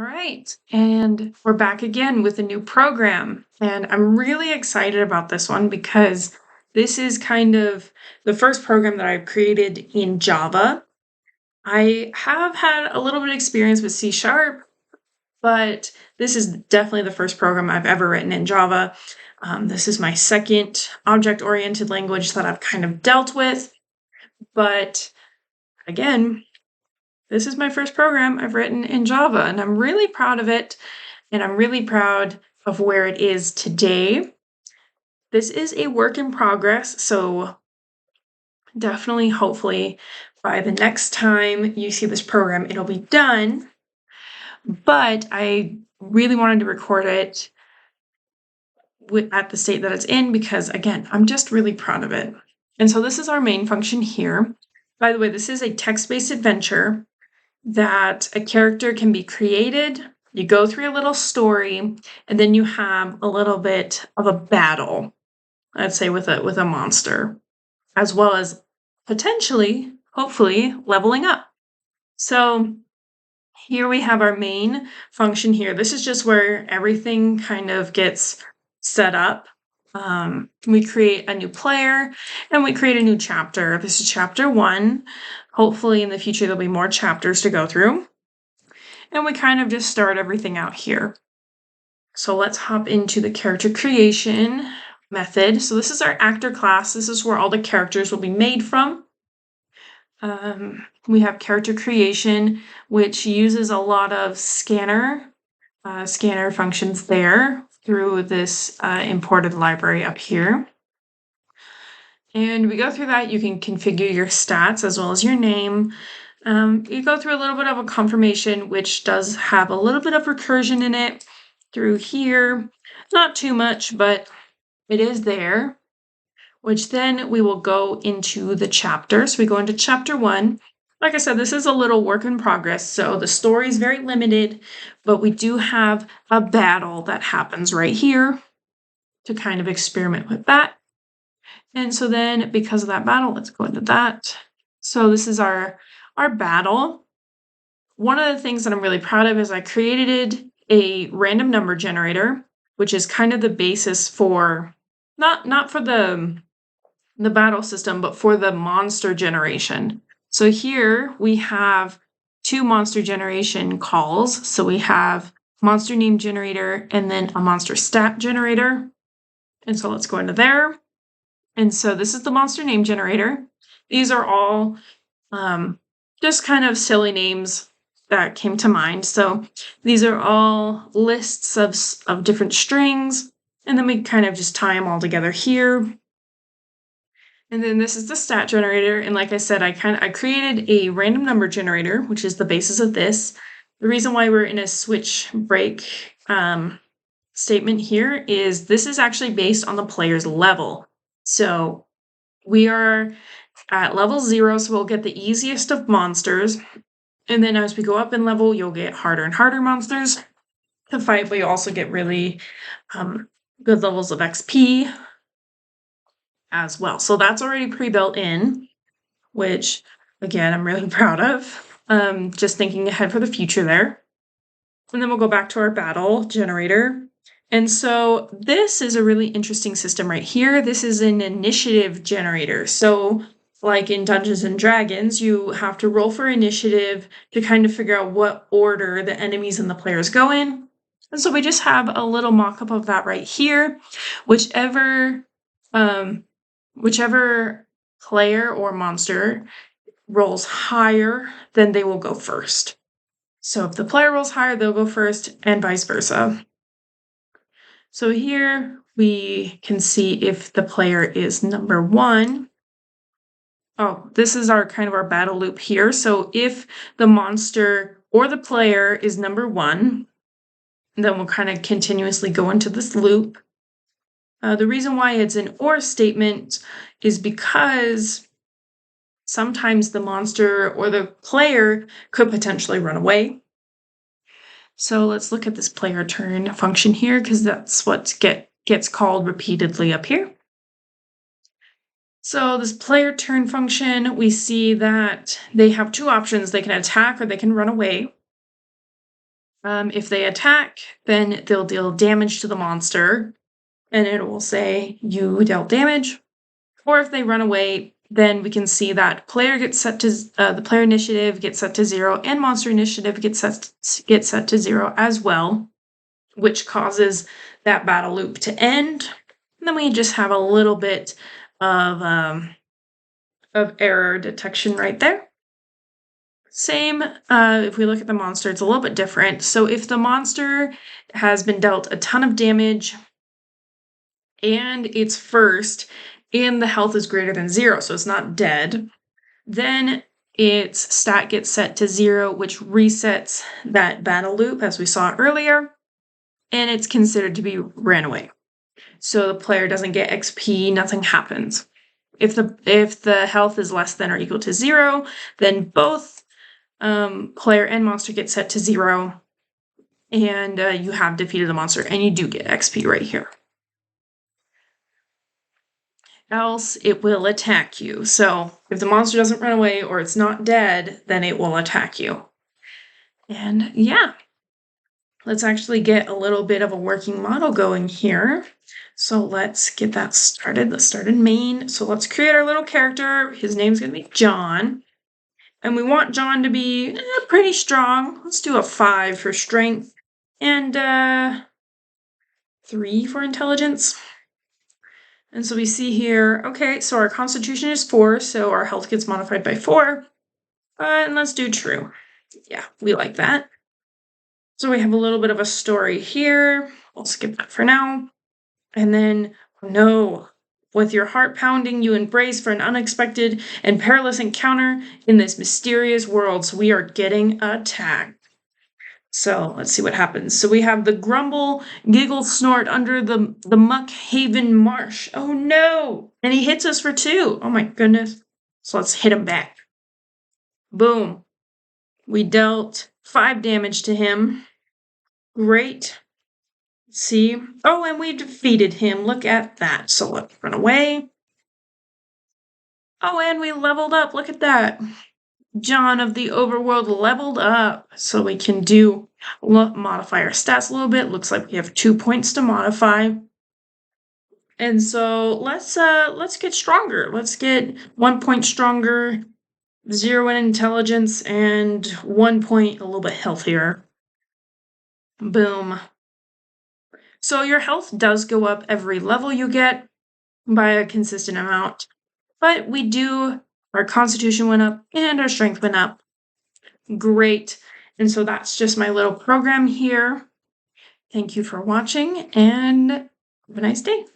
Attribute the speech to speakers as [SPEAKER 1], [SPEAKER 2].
[SPEAKER 1] right. And we're back again with a new program. And I'm really excited about this one because this is kind of the first program that I've created in Java. I have had a little bit of experience with C Sharp, but this is definitely the first program I've ever written in Java. This is my second object-oriented language that I've kind of dealt with. But again, this is my first program I've written in Java, and I'm really proud of it. And I'm really proud of where it is today. This is a work in progress, so definitely, hopefully, by the next time you see this program, it'll be done. But I really wanted to record it at the state that it's in because, again, I'm just really proud of it. And so this is our main function here. By the way, this is a text-based adventure that a character can be created. You go through a little story, and then you have a little bit of a battle, I'd say, with a monster, as well as potentially, hopefully, leveling up. So here we have our main function here. This is just where everything kind of gets set up. We create a new player and we create a new chapter. This is chapter 1. Hopefully in the future there'll be more chapters to go through. And we kind of just start everything out here. So let's hop into the character creation method. So this is our actor class. This is where all the characters will be made from. We have character creation, which uses a lot of scanner functions there through this imported library up here. And we go through that. You can configure your stats as well as your name. You go through a little bit of a confirmation, which does have a little bit of recursion in it through here. Not too much, but it is there, which then we will go into the chapter. So we go into chapter 1. Like I said, this is a little work in progress, so the story is very limited, but we do have a battle that happens right here to kind of experiment with that. And so then because of that battle, let's go into that. So this is our battle. One of the things that I'm really proud of is I created a random number generator, which is kind of the basis for, not for the battle system, but for the monster generation. So here we have 2 monster generation calls. So we have monster name generator and then a monster stat generator. And so let's go into there. And so this is the monster name generator. These are all just kind of silly names that came to mind. So these are all lists of different strings. And then we kind of just tie them all together here. And then this is the stat generator. And like I said, I created a random number generator, which is the basis of this. The reason why we're in a switch break statement here is this is actually based on the player's level. So we are at level 0, so we'll get the easiest of monsters. And then as we go up in level, you'll get harder and harder monsters to fight, but you also get really good levels of XP as well. So that's already pre-built in, which again, I'm really proud of. Just thinking ahead for the future there. And then we'll go back to our battle generator. And so this is a really interesting system right here. This is an initiative generator. So like in Dungeons and Dragons, you have to roll for initiative to kind of figure out what order the enemies and the players go in. And so we just have a little mock-up of that right here. Whichever player or monster rolls higher, then they will go first. So if the player rolls higher, they'll go first, and vice versa. So here we can see if the player is number 1. Oh, this is our kind of our battle loop here. So if the monster or the player is number 1, then we'll kind of continuously go into this loop. The reason why it's an or statement is because sometimes the monster or the player could potentially run away. So let's look at this player turn function here because that's what gets called repeatedly up here. So this player turn function, we see that they have 2 options. They can attack or they can run away. If they attack, then they'll deal damage to the monster, and it will say you dealt damage. Or if they run away, then we can see that player gets set to the player initiative gets set to 0, and monster initiative gets set to 0 as well, which causes that battle loop to end. And then we just have a little bit of error detection right there. Same, if we look at the monster, it's a little bit different. So if the monster has been dealt a ton of damage and it's first, and the health is greater than 0, so it's not dead, then its stat gets set to 0, which resets that battle loop as we saw earlier, and it's considered to be ran away. So the player doesn't get XP, nothing happens. If the health is less than or equal to 0, then both player and monster get set to 0, and you have defeated the monster, and you do get XP right here. Else it will attack you. So if the monster doesn't run away or it's not dead, then it will attack you. And yeah, let's actually get a little bit of a working model going here. So let's get that started. Let's start in main. So let's create our little character. His name's going to be John. And we want John to be pretty strong. Let's do a 5 for strength and 3 for intelligence. And so we see here, okay, so our constitution is 4, so our health gets modified by 4. And let's do true. Yeah, we like that. So we have a little bit of a story here. We'll skip that for now. And then, no, with your heart pounding, you embrace for an unexpected and perilous encounter in this mysterious world. So we are getting attacked. So let's see what happens. So we have the grumble, giggle, snort under the Muck Haven Marsh. Oh no! And he hits us for 2. Oh my goodness. So let's hit him back. Boom. We dealt 5 damage to him. Great. Let's see. Oh, and we defeated him. Look at that. So let's run away. Oh, and we leveled up. Look at that. John of the Overworld leveled up. So we can modify our stats a little bit. Looks like we have 2 points to modify. And so let's get stronger. Let's get 1 point stronger, 0 in intelligence, and 1 point a little bit healthier. Boom. So your health does go up every level you get by a consistent amount. But our constitution went up and our strength went up. Great. And so that's just my little program here. Thank you for watching and have a nice day.